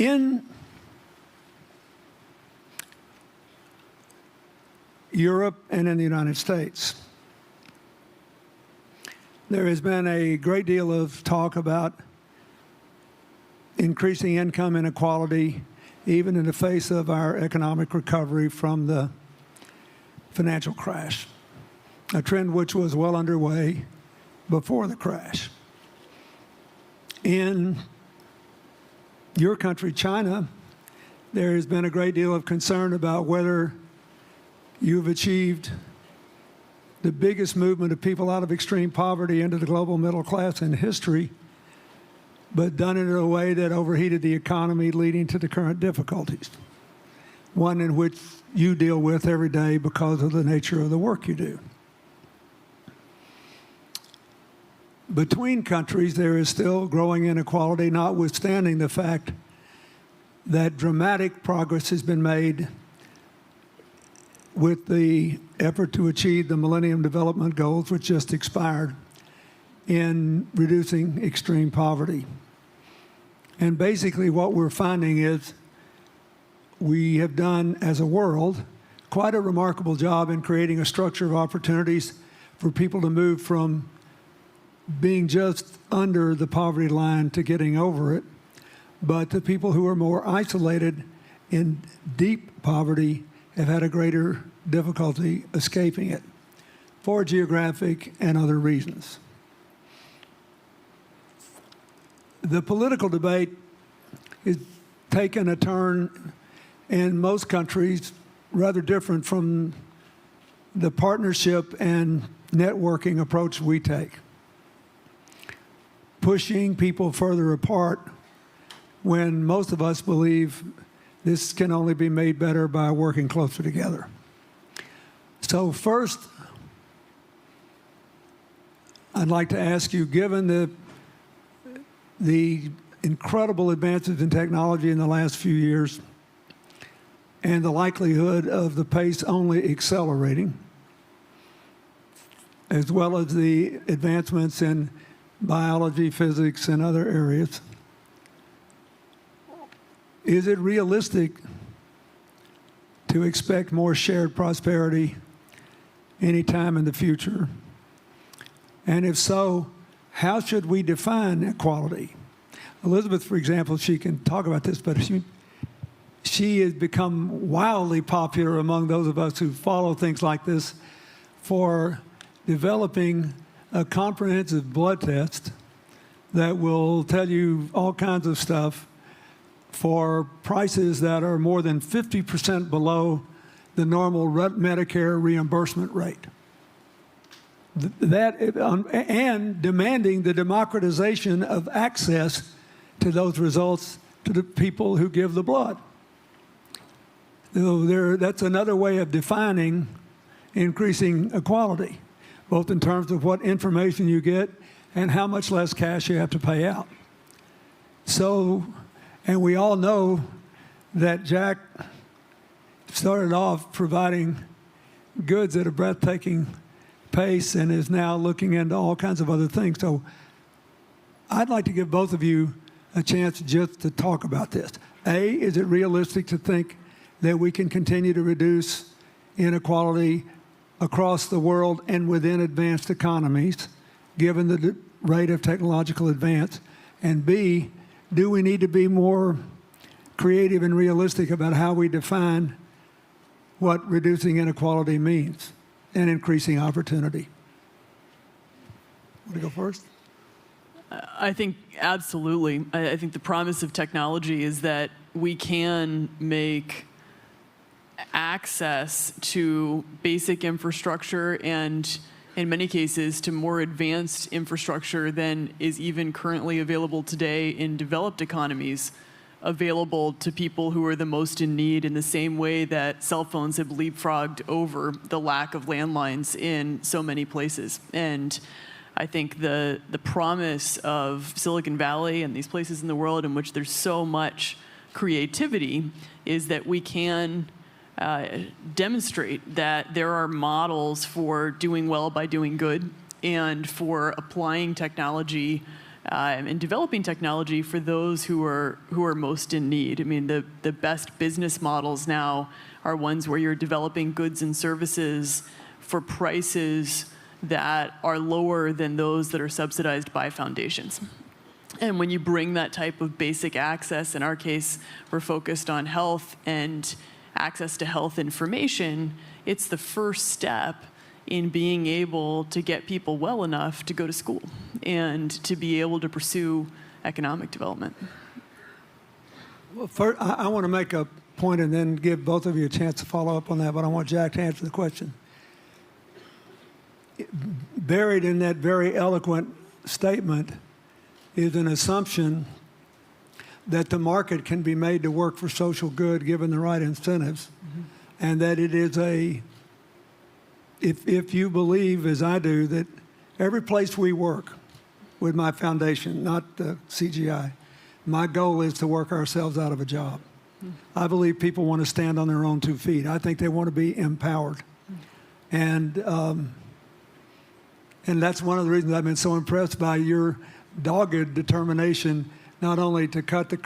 In Europe and in the United States, there has been a great deal of talk about increasing income inequality, even in the face of our economic recovery from the financial crash, a trend which was well underway before the crash. In your country, China, there has been a great deal of concern about whether you've achieved the biggest movement of people out of extreme poverty into the global middle class in history, but done it in a way that overheated the economy, leading to the current difficulties, one in which you deal with every day because of the nature of the work you do. Between countries, there is still growing inequality, notwithstanding the fact that dramatic progress has been made with the effort to achieve the Millennium Development Goals, which just expired, in reducing extreme poverty. And basically what we're finding is we have done, as a world, quite a remarkable job in creating a structure of opportunities for people to move from being just under the poverty line to getting over it. But the people who are more isolated in deep poverty have had a greater difficulty escaping it for geographic and other reasons. The political debate has taken a turn in most countries rather different from the partnership and networking approach we take, pushing people further apart when most of us believe this can only be made better by working closer together. So first, I'd like to ask you, given the incredible advances in technology in the last few years and the likelihood of the pace only accelerating, as well as the advancements in biology, physics, and other areas, is it realistic to expect more shared prosperity anytime in the future? And if so, how should we define equality? Elizabeth, for example, she can talk about this, but she has become wildly popular among those of us who follow things like this for developing a comprehensive blood test that will tell you all kinds of stuff for prices that are more than 50% below the normal Medicare reimbursement rate. And demanding the democratization of access to those results to the people who give the blood. So that's another way of defining increasing equality, both in terms of what information you get and how much less cash you have to pay out. So, and we all know that Jack started off providing goods at a breathtaking pace and is now looking into all kinds of other things. So I'd like to give both of you a chance just to talk about this. A, is it realistic to think that we can continue to reduce inequality across the world and within advanced economies, given the rate of technological advance? And B, do we need to be more creative and realistic about how we define what reducing inequality means and increasing opportunity? Want to go first? I think absolutely. I think the promise of technology is that we can make access to basic infrastructure and, in many cases, to more advanced infrastructure than is even currently available today in developed economies, available to people who are the most in need, in the same way that cell phones have leapfrogged over the lack of landlines in so many places. And I think the promise of Silicon Valley and these places in the world in which there's so much creativity is that we can demonstrate that there are models for doing well by doing good and for applying technology and developing technology for those who are most in need. I mean, the best business models now are ones where you're developing goods and services for prices that are lower than those that are subsidized by foundations. And when you bring that type of basic access, in our case, we're focused on health and access to health information, it's the first step in being able to get people well enough to go to school and to be able to pursue economic development. Well, first, I want to make a point and then give both of you a chance to follow up on that, but I want Jack to answer the question. Buried in that very eloquent statement is an assumption that the market can be made to work for social good given the right incentives, and that it is if you believe, as I do, that every place we work with my foundation, not the CGI, my goal is to work ourselves out of a job. I believe people want to stand on their own 2 feet. I think they want to be empowered. And that's one of the reasons I've been so impressed by your dogged determination not only to cut the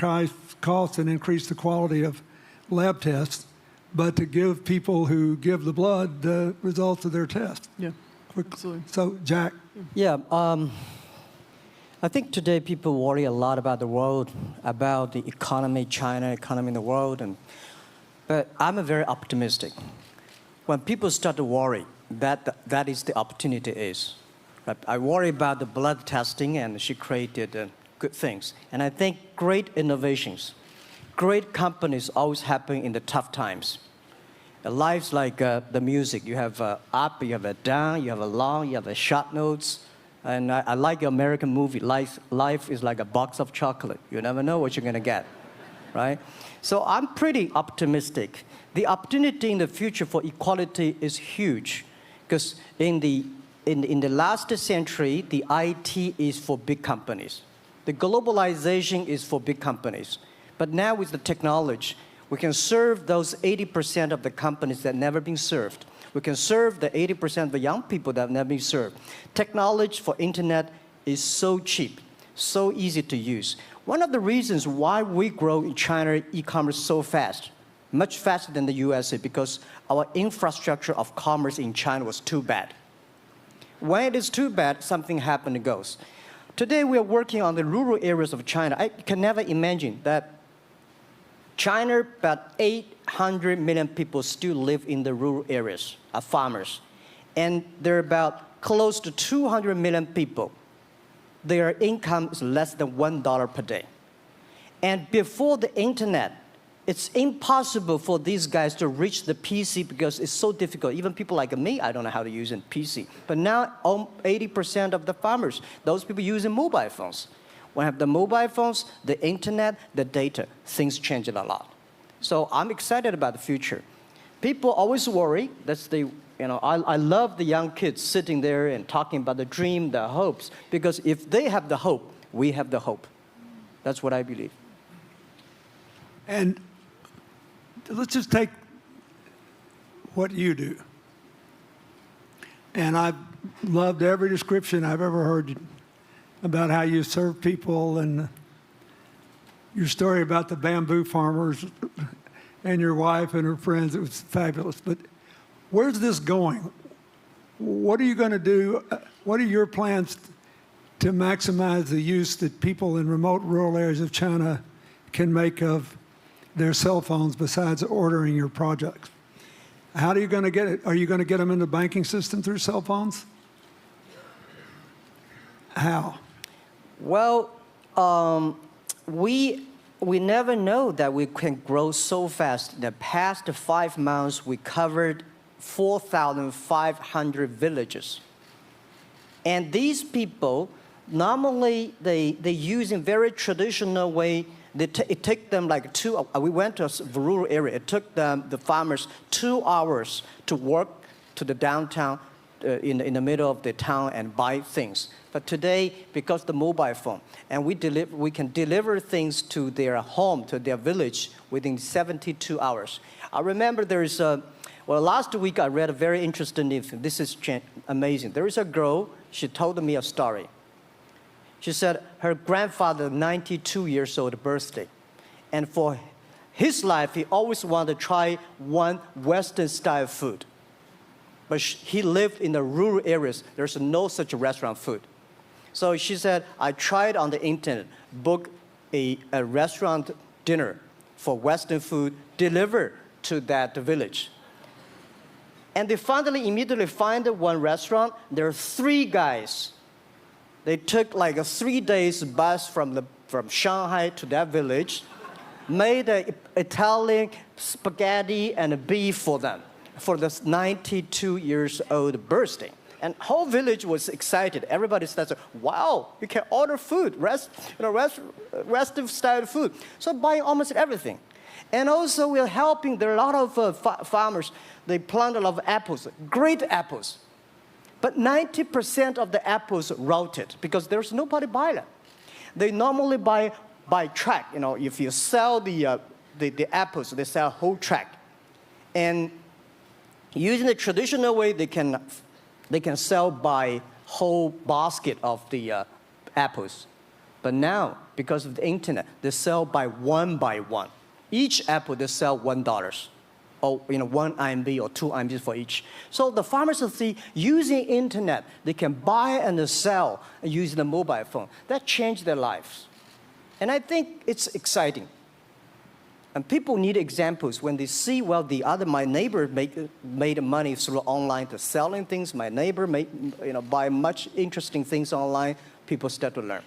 costs and increase the quality of lab tests, but to give people who give the blood the results of their test. Yeah, absolutely. So, Jack. Yeah, I think today people worry a lot about the world, about the economy, China economy in the world, but I'm very optimistic. When people start to worry, that is the opportunity is. Right? I worry about the blood testing, and she created good things. And I think great innovations, great companies always happen in the tough times. Life's like the music. You have up, you have a down, you have a long, you have a short notes. And I like the American movie. Life is like a box of chocolate. You never know what you're going to get, right? So I'm pretty optimistic. The opportunity in the future for equality is huge, because in the last century, the IT is for big companies. The globalization is for big companies. But now with the technology, we can serve those 80% of the companies that have never been served. We can serve the 80% of the young people that have never been served. Technology for internet is so cheap, so easy to use. One of the reasons why we grow in China e-commerce so fast, much faster than the USA, because our infrastructure of commerce in China was too bad. When it is too bad, something happens and goes. Today we are working on the rural areas of China. I can never imagine that China, about 800 million people still live in the rural areas, are farmers. And there are about close to 200 million people. Their income is less than $1 per day. And before the internet, it's impossible for these guys to reach the PC because it's so difficult. Even people like me, I don't know how to use a PC. But now 80% of the farmers, those people using mobile phones. When I have the mobile phones, the internet, the data, things change a lot. So I'm excited about the future. People always worry. That's I love the young kids sitting there and talking about the dream, the hopes, because if they have the hope, we have the hope. That's what I believe. And let's just take what you do. And I've loved every description I've ever heard about how you serve people, and your story about the bamboo farmers and your wife and her friends. It was fabulous. But where's this going? What are you going to do? What are your plans to maximize the use that people in remote rural areas of China can make of their cell phones besides ordering your products? How are you going to get it? Are you going to get them in the banking system through cell phones? How? Well, we never know that we can grow so fast. In the past 5 months, we covered 4,500 villages. And these people, normally they use in very traditional way. It took them like we went to a rural area. It took the farmers 2 hours to walk to the downtown in the middle of the town and buy things. But today, because the mobile phone, and we can deliver things to their home, to their village, within 72 hours. I remember there is last week I read a very interesting thing. This is amazing. There is a girl, she told me a story. She said her grandfather's 92 years old birthday. And for his life, he always wanted to try one Western-style food. But he lived in the rural areas. There's no such restaurant food. So she said, I tried on the internet, book a restaurant dinner for Western food delivered to that village. And they finally immediately find one restaurant. There are 3 guys. They took like a 3 days bus from Shanghai to that village, made an Italian spaghetti and beef for them for the 92 years old birthday. And whole village was excited. Everybody started, wow, you can order food, Western style food. So buying almost everything. And also we're helping, there are a lot of farmers, they plant a lot of apples, great apples. But 90% of the apples rotted because there's nobody buy them. They normally buy by track. You know, if you sell the apples, they sell whole track. And using the traditional way, they can sell by whole basket of the apples. But now, because of the internet, they sell by one. Each apple, they sell $1. Or 1 RMB or 2 RMB for each. So the farmers see using internet, they can buy and sell using the mobile phone. That changed their lives. And I think it's exciting. And people need examples when they see, well, my neighbor made money through online to selling things. My neighbor buy much interesting things online. People start to learn.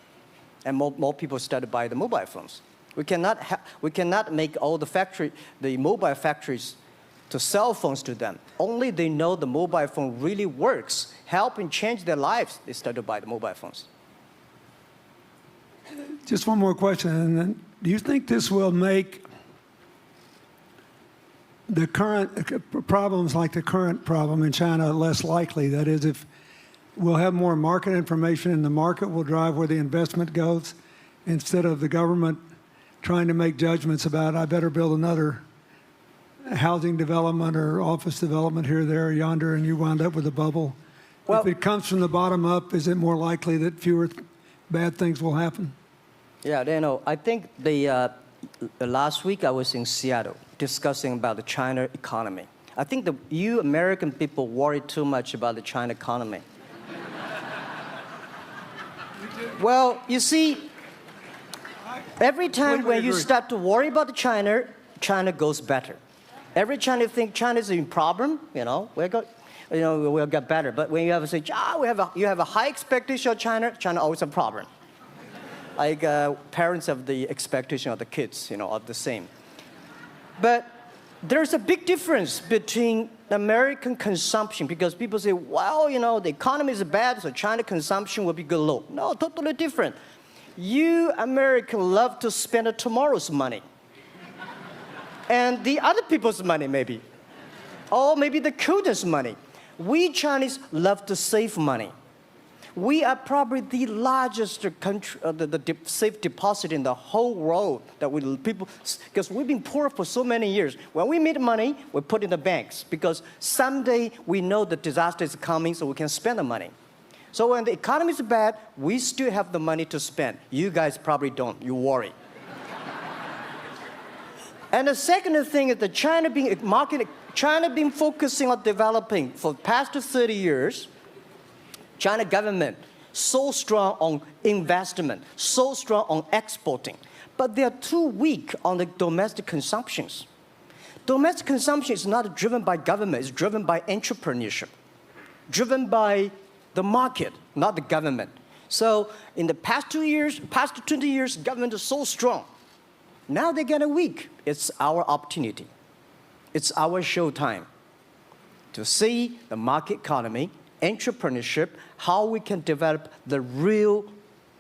And more people start to buy the mobile phones. We cannot make all the mobile factories to sell phones to them. Only they know the mobile phone really works, helping change their lives, they start to buy the mobile phones. Just one more question. And then, do you think this will make the current problems like the current problem in China less likely? That is, if we'll have more market information and the market will drive where the investment goes instead of the government trying to make judgments about, I better build another housing development or office development here, there, or yonder, and you wound up with a bubble. Well, if it comes from the bottom up, is it more likely that fewer bad things will happen? Yeah, I think last week I was in Seattle discussing about the China economy. I think you American people worry too much about the China economy. Well, you see, every time when you start to worry about China goes better. Every time you think China is in problem, we'll get better. But when you have to say, you have a high expectation of China always a problem. Like parents have the expectation of the kids, of the same. But there's a big difference between American consumption because people say, well, the economy is bad, so China consumption will be good low. No, totally different. You Americans love to spend tomorrow's money. And the other people's money, maybe. Or maybe the children's money. We Chinese love to save money. We are probably the largest country, the safe deposit in the whole world because we've been poor for so many years. When we make money, we put in the banks because someday we know the disaster is coming, so we can spend the money. So when the economy is bad, we still have the money to spend. You guys probably don't. You worry. And the second thing is that China been focusing on developing for the past 30 years. China government so strong on investment, so strong on exporting, but they are too weak on the domestic consumptions. Domestic consumption is not driven by government, it's driven by entrepreneurship, driven by the market, not the government. So in the past 20 years, government is so strong. Now they're getting weak. It's our opportunity. It's our showtime to see the market economy, entrepreneurship, how we can develop the real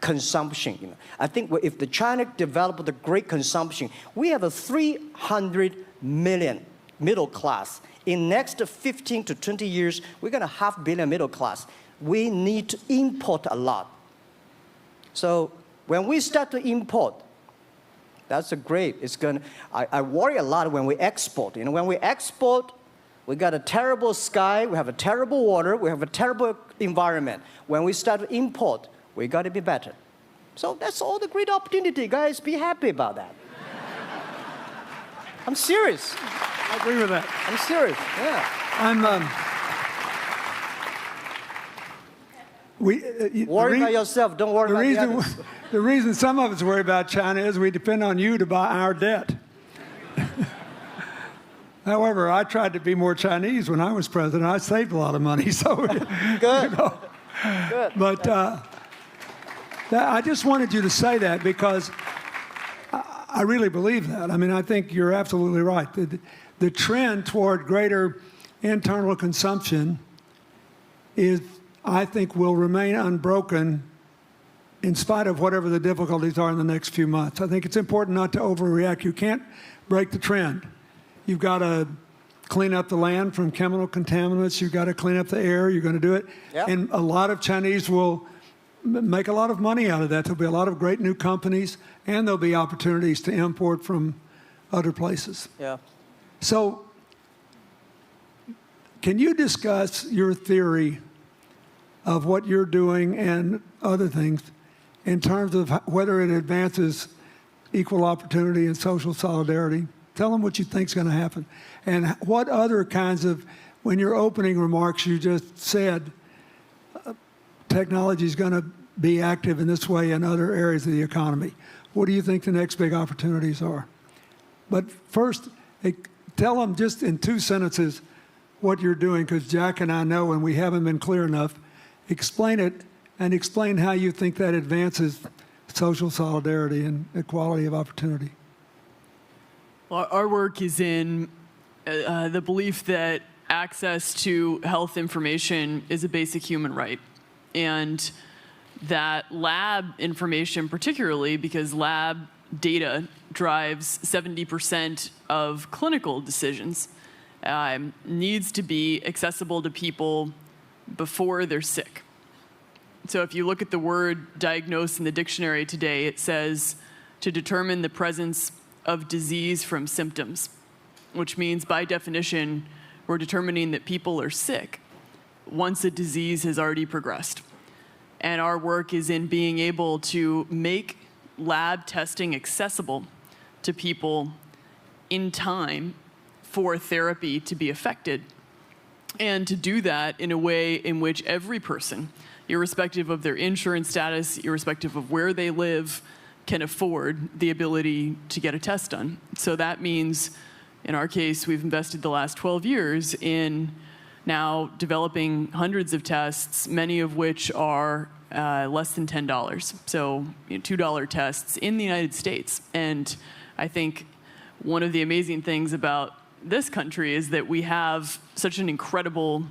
consumption. I think if the China develop the great consumption, we have a 300 million middle class. In next 15 to 20 years, we're going to have 500 million middle class. We need to import a lot. So when we start to import, that's great. I worry a lot when we export. When we export, we got a terrible sky, we have a terrible water, we have a terrible environment. When we start to import, we got to be better. So that's all the great opportunity, guys. Be happy about that. I'm serious. I agree with that. I'm serious, yeah. Worry about yourself, don't worry about the others. The reason some of us worry about China is we depend on you to buy our debt. However, I tried to be more Chinese when I was president. I saved a lot of money, so Good. You know. Good. But I just wanted you to say that because I really believe that. I mean, I think you're absolutely right. The trend toward greater internal consumption is, I think, will remain unbroken in spite of whatever the difficulties are in the next few months. I think it's important not to overreact. You can't break the trend. You've got to clean up the land from chemical contaminants. You've got to clean up the air. You're going to do it. Yep. And a lot of Chinese will make a lot of money out of that. There'll be a lot of great new companies, and there'll be opportunities to import from other places. Yeah. So can you discuss your theory of what you're doing and other things in terms of whether it advances equal opportunity and social solidarity? Tell them what you think is going to happen. And what other kinds of, when your opening remarks, you just said technology is going to be active in this way in other areas of the economy. What do you think the next big opportunities are? But first, tell them just in 2 sentences what you're doing, because Jack and I know, and we haven't been clear enough. Explain it, and explain how you think that advances social solidarity and equality of opportunity. Well, our work is in the belief that access to health information is a basic human right. And that lab information, particularly because lab data drives 70% of clinical decisions, needs to be accessible to people before they're sick. So if you look at the word diagnose in the dictionary today, it says to determine the presence of disease from symptoms, which means by definition, we're determining that people are sick once a disease has already progressed. And our work is in being able to make lab testing accessible to people in time for therapy to be effected, and to do that in a way in which every person, irrespective of their insurance status, irrespective of where they live, can afford the ability to get a test done. So that means, in our case, we've invested the last 12 years in now developing hundreds of tests, many of which are less than $10. So $2 tests in the United States. And I think one of the amazing things about this country is that we have such an incredible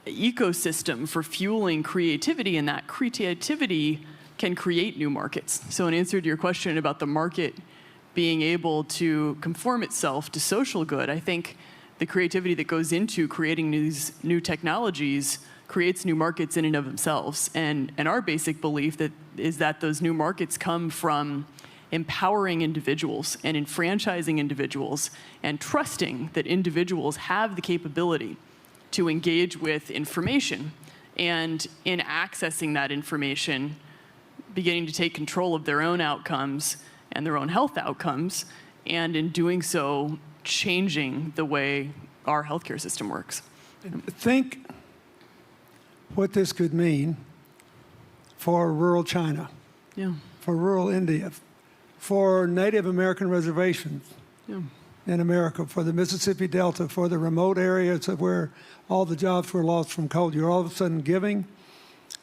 ecosystem for fueling creativity, and that creativity can create new markets. So in answer to your question about the market being able to conform itself to social good, I think the creativity that goes into creating these new technologies creates new markets in and of themselves. And our basic belief is that those new markets come from empowering individuals and enfranchising individuals and trusting that individuals have the capability to engage with information, and in accessing that information, beginning to take control of their own outcomes and their own health outcomes, and in doing so, changing the way our healthcare system works. Think what this could mean for rural China, Yeah. for rural India, for Native American reservations Yeah. in America, for the Mississippi Delta, for the remote areas of where all the jobs were lost from coal. You're all of a sudden giving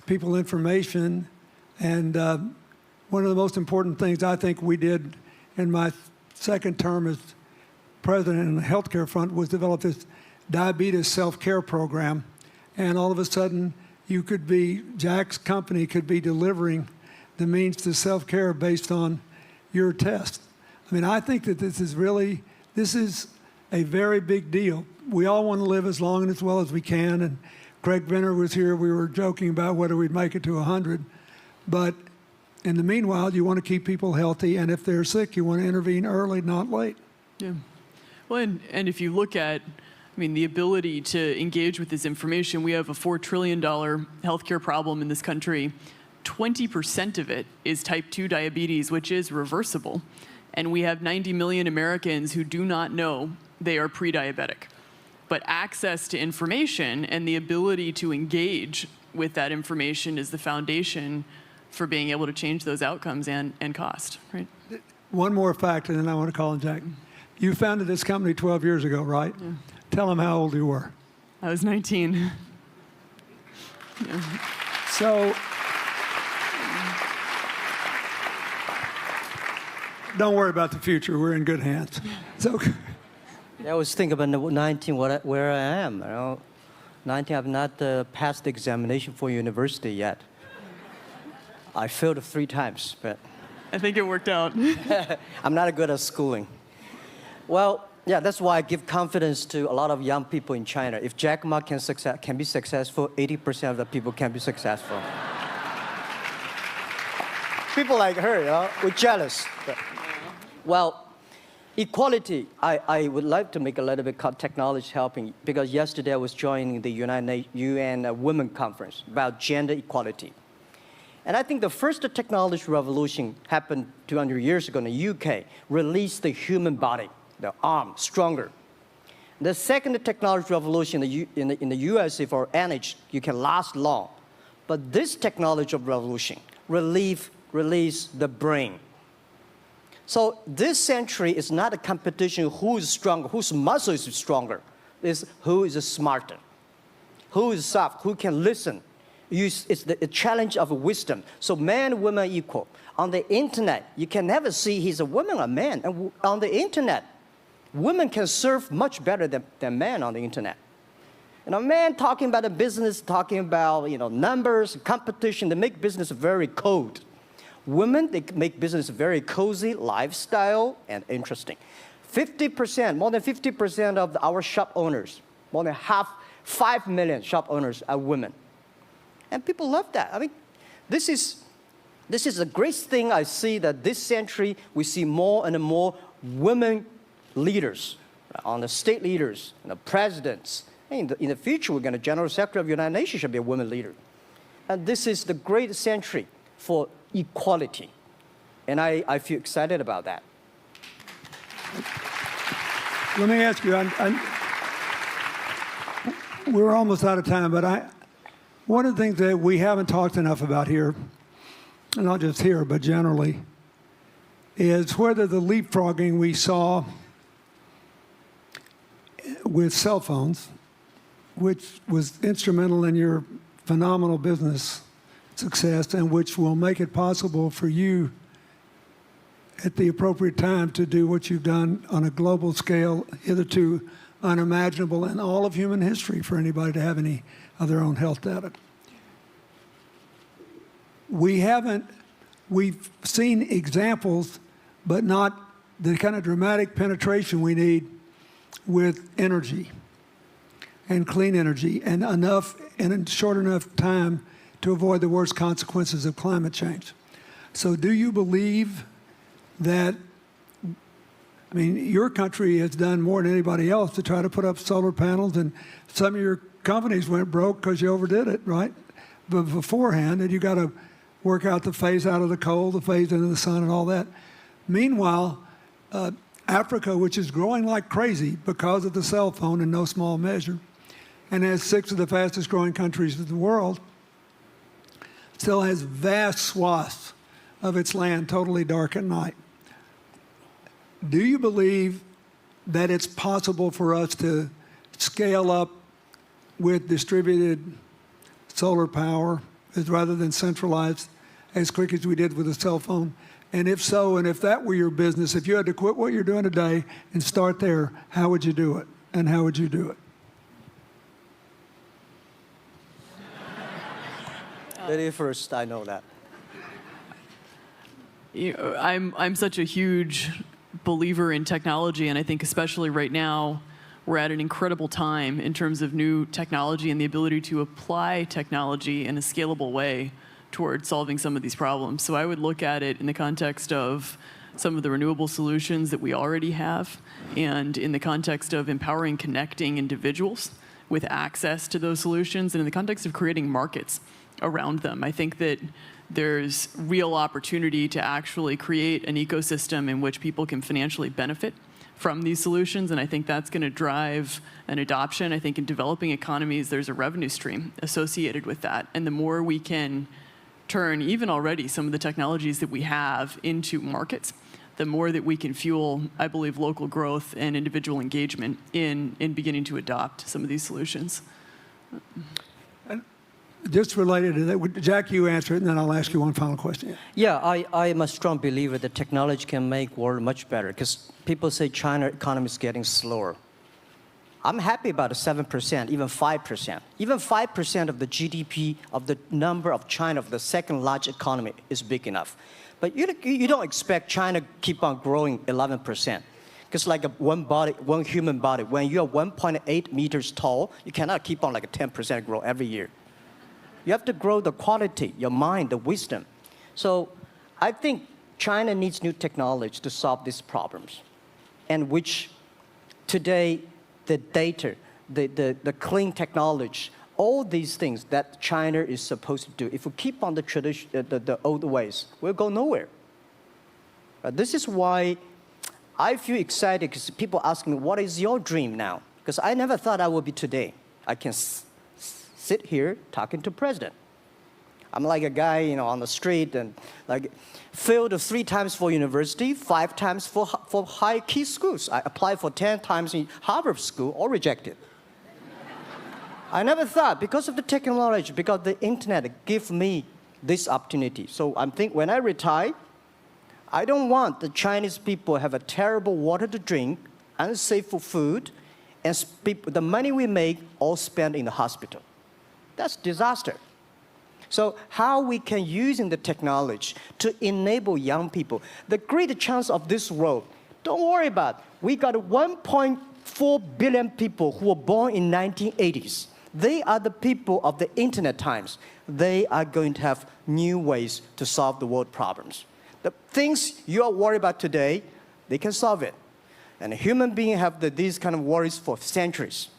people information. And one of the most important things I think we did in my second term as president in the healthcare front was develop this diabetes self-care program. And all of a sudden, Jack's company could be delivering the means to self-care based on your test. I mean, I think that this is a very big deal. We all want to live as long and as well as we can. And Craig Venner was here. We were joking about whether we'd make it to 100. But in the meanwhile, you want to keep people healthy. And if they're sick, you want to intervene early, not late. Yeah. Well, and if you look at, the ability to engage with this information, we have a $4 trillion healthcare problem in this country. 20% of it is type 2 diabetes, which is reversible. And we have 90 million Americans who do not know they are pre-diabetic. But access to information and the ability to engage with that information is the foundation for being able to change those outcomes and cost, right? One more fact, and then I want to call on Jack. You founded this company 12 years ago, right? Yeah. Tell them how old you were. I was 19. Yeah. So, don't worry about the future. We're in good hands. So, I was thinking about 19, where I am. 19, I've not passed the examination for university yet. I failed 3 times, but I think it worked out. I'm not good at schooling. Well, yeah, that's why I give confidence to a lot of young people in China. If Jack Ma can be successful, 80% of the people can be successful. People like her, we're jealous. But, well, equality, I would like to make a little bit technology helping, because yesterday I was joining the UN Women Conference about gender equality. And I think the first technology revolution happened 200 years ago in the UK, released the human body, the arm, stronger. The second technology revolution in the US for energy, you can last long. But this technology revolution release the brain. So this century is not a competition who is stronger, whose muscle is stronger. It's who is smarter, who is soft, who can listen. It's the challenge of wisdom. So man and woman are equal. On the internet, you can never see he's a woman or man. And on the internet, women can serve much better than men on the internet. And a man talking about a business, talking about numbers, competition, they make business very cold. Women, they make business very cozy, lifestyle, and interesting. 50%, more than 50% of our shop owners, more than 5 million shop owners are women. And people love that. I mean, this is a great thing I see, that this century we see more and more women leaders, on the state leaders, presidents. In the future, we're going to General Secretary of the United Nations should be a woman leader. And this is the great century for equality. And I feel excited about that. let me ask you, we're almost out of time, but one of the things that we haven't talked enough about here, and not just here, but generally, is whether the leapfrogging we saw with cell phones, which was instrumental in your phenomenal business success and which will make it possible for you at the appropriate time to do what you've done on a global scale, hitherto unimaginable in all of human history for anybody to have any of their own health data. We've seen examples, but not the kind of dramatic penetration we need with energy and clean energy, and enough in a short enough time to avoid the worst consequences of climate change. So do you believe that, I mean, your country has done more than anybody else to try to put up solar panels, and some of your companies went broke because you overdid it, right? But beforehand, and you got to work out the phase out of the coal, the phase into the sun, and all that. Meanwhile, Africa, which is growing like crazy because of the cell phone in no small measure, and has 6 of the fastest growing countries in the world, still has vast swaths of its land totally dark at night. Do you believe that it's possible for us to scale up with distributed solar power rather than centralized as quick as we did with the cell phone? And if so, and if that were your business, if you had to quit what you're doing today and start there, how would you do it? And how would you do it? Lady first, I know that. I'm such a huge believer in technology, and I think especially right now, we're at an incredible time in terms of new technology and the ability to apply technology in a scalable way towards solving some of these problems. So I would look at it in the context of some of the renewable solutions that we already have, and in the context of empowering, connecting individuals with access to those solutions and in the context of creating markets around them. I think that there's real opportunity to actually create an ecosystem in which people can financially benefit from these solutions, and I think that's going to drive an adoption. I think in developing economies, there's a revenue stream associated with that, and the more we can turn even already some of the technologies that we have into markets, the more that we can fuel, I believe, local growth and individual engagement in beginning to adopt some of these solutions. Just related to that, Jack, you answer it, and then I'll ask you one final question. Yeah, I am a strong believer that technology can make world much better because people say China economy is getting slower. I'm happy about the 7%, even 5%. Even 5% of the GDP of the number of China, of the second largest economy, is big enough. But you don't expect China to keep on growing 11%. Because like one human body, when you're 1.8 meters tall, you cannot keep on like a 10% growth every year. You have to grow the quality, your mind, the wisdom. So I think China needs new technology to solve these problems, and which today the data, the clean technology, all these things that China is supposed to do, if we keep on the tradition, the old ways, we'll go nowhere. This is why I feel excited because people ask me, what is your dream now? Because I never thought I would be today. I can sit here talking to president. I'm like a guy, on the street and like failed 3 times for university, 5 times for high key schools. I applied for 10 times in Harvard school, all rejected. I never thought, because of the technology, because the internet gave me this opportunity. So I think when I retire, I don't want the Chinese people have a terrible water to drink, unsafe for food, and the money we make all spent in the hospital. That's disaster. So how we can use the technology to enable young people, the great chance of this world, don't worry about it. We got 1.4 billion people who were born in 1980s. They are the people of the internet times. They are going to have new ways to solve the world problems. The things you are worried about today, they can solve it. And human beings have these kind of worries for centuries.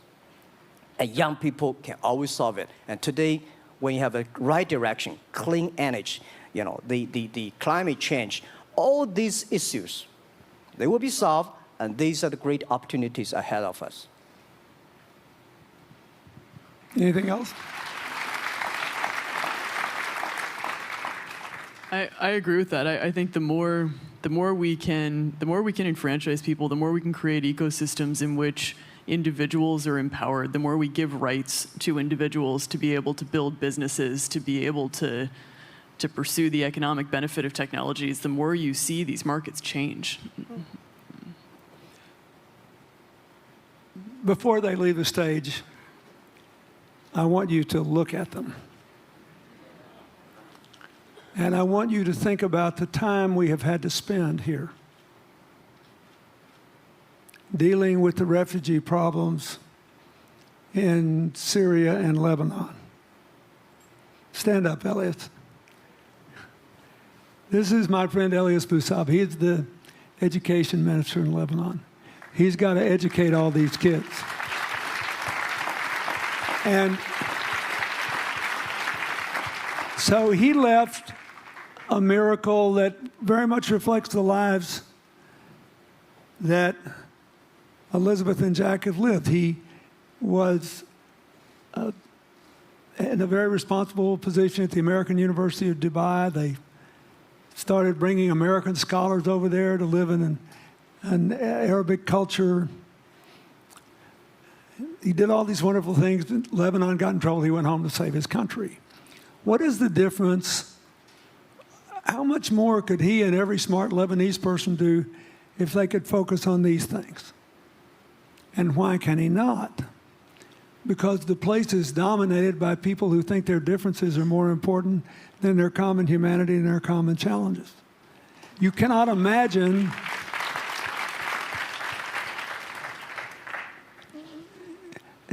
And young people can always solve it. And today, when you have a right direction, clean energy, the climate change, all these issues, they will be solved, and these are the great opportunities ahead of us. Anything else? I agree with that. I think the more we can enfranchise people, the more we can create ecosystems in which individuals are empowered, the more we give rights to individuals to be able to build businesses, to be able to pursue the economic benefit of technologies, the more you see these markets change. Before they leave the stage, I want you to look at them. And I want you to think about the time we have had to spend here dealing with the refugee problems in Syria and Lebanon. Stand up, Elias. This is my friend Elias Bousab. He is the education minister in Lebanon. He's got to educate all these kids. And so he left a miracle that very much reflects the lives that Elizabeth and Jack have lived. He was in a very responsible position at the American University of Dubai. They started bringing American scholars over there to live in an Arabic culture. He did all these wonderful things. Lebanon got in trouble. He went home to save his country. What is the difference? How much more could he and every smart Lebanese person do if they could focus on these things? And why can he not? Because the place is dominated by people who think their differences are more important than their common humanity and their common challenges. You cannot imagine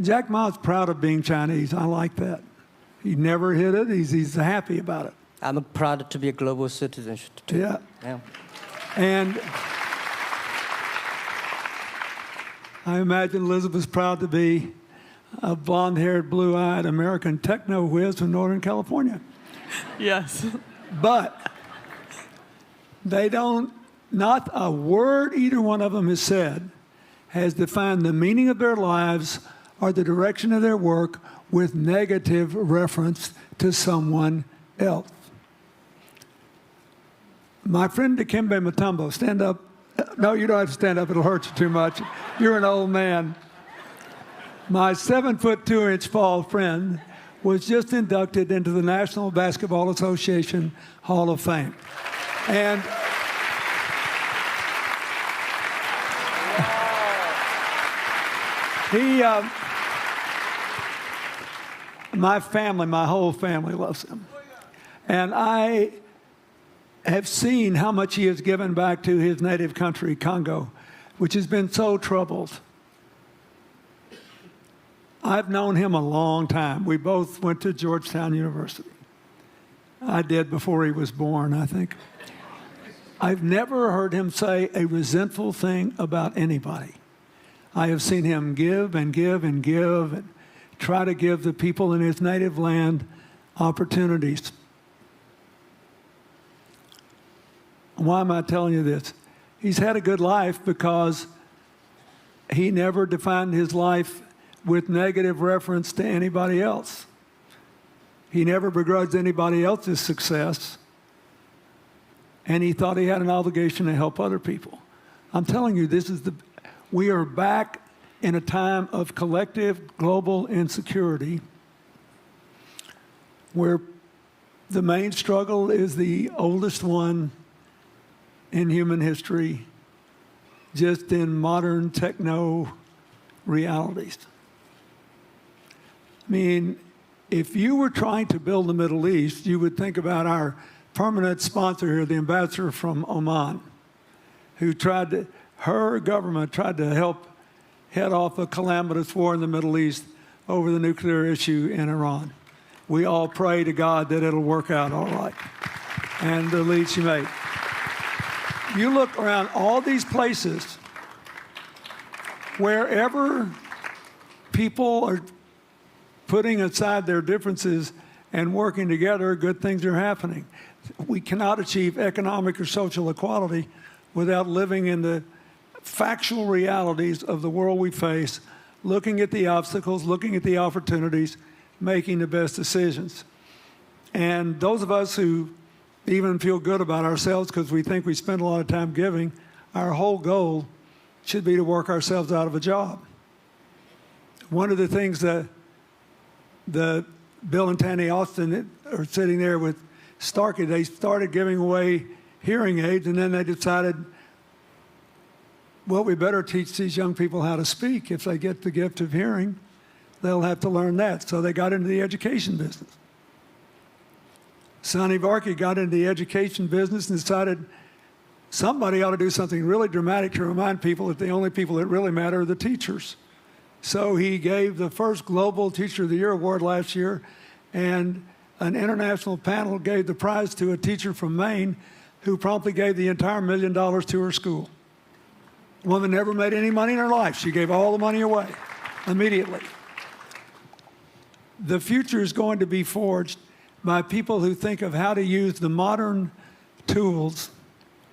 Jack Ma's proud of being Chinese. I like that. He never hid it. He's happy about it. I'm proud to be a global citizen too. Yeah. Yeah. And I imagine Elizabeth's proud to be a blonde-haired, blue-eyed American techno whiz from Northern California. Yes. But they don't, not a word either one of them has said has defined the meaning of their lives or the direction of their work with negative reference to someone else. My friend Dikembe Mutombo, stand up. No, you don't have to stand up. It'll hurt you too much. You're an old man. My 7'2" tall friend was just inducted into the National Basketball Association Hall of Fame. And my family, my whole family loves him. And I have seen how much he has given back to his native country, Congo, which has been so troubled. I've known him a long time. We both went to Georgetown University. I did before he was born, I think. I've never heard him say a resentful thing about anybody. I have seen him give and give and give and try to give the people in his native land opportunities. Why am I telling you this? He's had a good life because he never defined his life with negative reference to anybody else. He never begrudged anybody else's success, and he thought he had an obligation to help other people. I'm telling you, we are back in a time of collective global insecurity where the main struggle is the oldest one in human history, just in modern techno realities. I mean, if you were trying to build the Middle East, you would think about our permanent sponsor here, the ambassador from Oman, who her government tried to help head off a calamitous war in the Middle East over the nuclear issue in Iran. We all pray to God that it'll work out all right. And the lead she made. You look around all these places, wherever people are putting aside their differences and working together, good things are happening. We cannot achieve economic or social equality without living in the factual realities of the world we face, looking at the obstacles, looking at the opportunities, making the best decisions. And those of us who even feel good about ourselves because we think we spend a lot of time giving, our whole goal should be to work ourselves out of a job. One of the things that Bill and Tanny Austin are sitting there with Starkey, they started giving away hearing aids, and then they decided, well, we better teach these young people how to speak. If they get the gift of hearing, they'll have to learn that. So they got into the education business. Sonny Varkey got into the education business and decided somebody ought to do something really dramatic to remind people that the only people that really matter are the teachers. So he gave the first Global Teacher of the Year award last year, and an international panel gave the prize to a teacher from Maine who promptly gave the entire $1 million to her school. The woman never made any money in her life. She gave all the money away immediately. The future is going to be forged by people who think of how to use the modern tools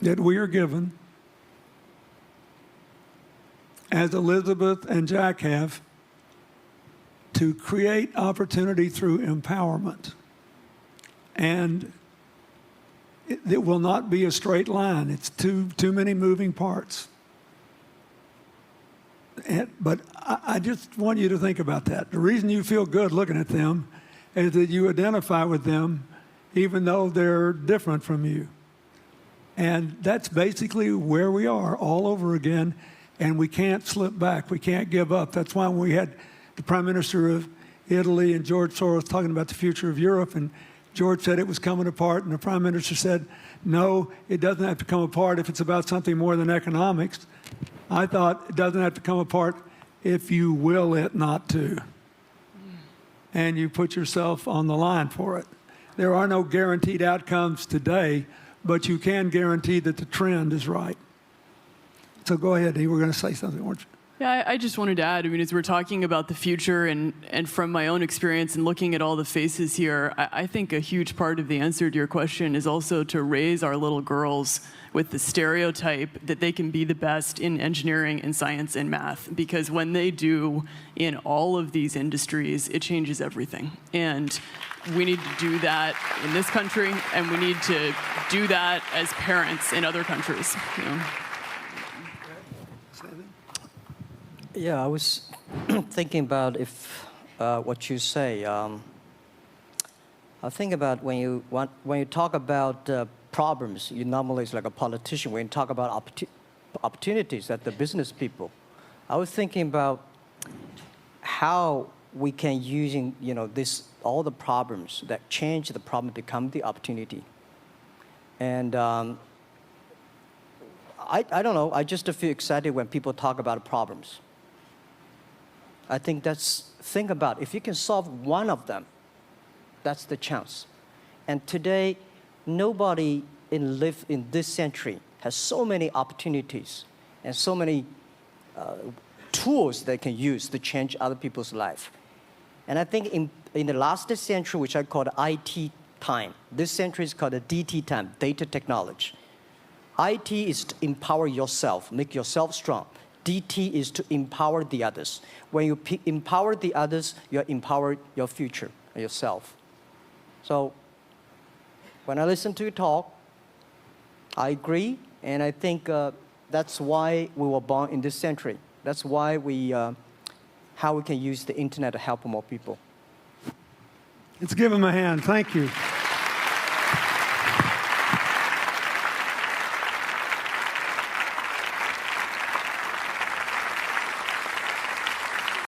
that we are given, as Elizabeth and Jack have, to create opportunity through empowerment. And it will not be a straight line. It's too many moving parts. But I just want you to think about that. The reason you feel good looking at them is that you identify with them even though they're different from you. And that's basically where we are all over again, and we can't slip back. We can't give up. That's why when we had the Prime Minister of Italy and George Soros talking about the future of Europe, and George said it was coming apart, and the Prime Minister said, no, it doesn't have to come apart if it's about something more than economics. I thought it doesn't have to come apart if you will it not to. And you put yourself on the line for it. There are no guaranteed outcomes today, but you can guarantee that the trend is right. So go ahead, you were going to say something, weren't you? Yeah, I just wanted to add, I mean, as we're talking about the future and from my own experience and looking at all the faces here, I think a huge part of the answer to your question is also to raise our little girls with the stereotype that they can be the best in engineering and science and math. Because when they do in all of these industries, it changes everything. And we need to do that in this country, and we need to do that as parents in other countries. You know? Yeah, I was thinking about if what you say. I think about when you talk about problems, you normally it's like a politician. When you talk about opportunities at the business people, I was thinking about how we can using all the problems that change the problem become the opportunity. And I don't know. I just feel excited when people talk about problems. I think think about if you can solve one of them, that's the chance. And today, nobody live in this century has so many opportunities and so many tools they can use to change other people's life. And I think in the last century, which I call the IT time, this century is called the DT time, data technology. IT is to empower yourself, make yourself strong. DT is to empower the others. When you empower the others, you empower your future, yourself. So when I listen to you talk, I agree, and I think that's why we were born in this century. That's why how we can use the internet to help more people. Let's give him a hand. Thank you.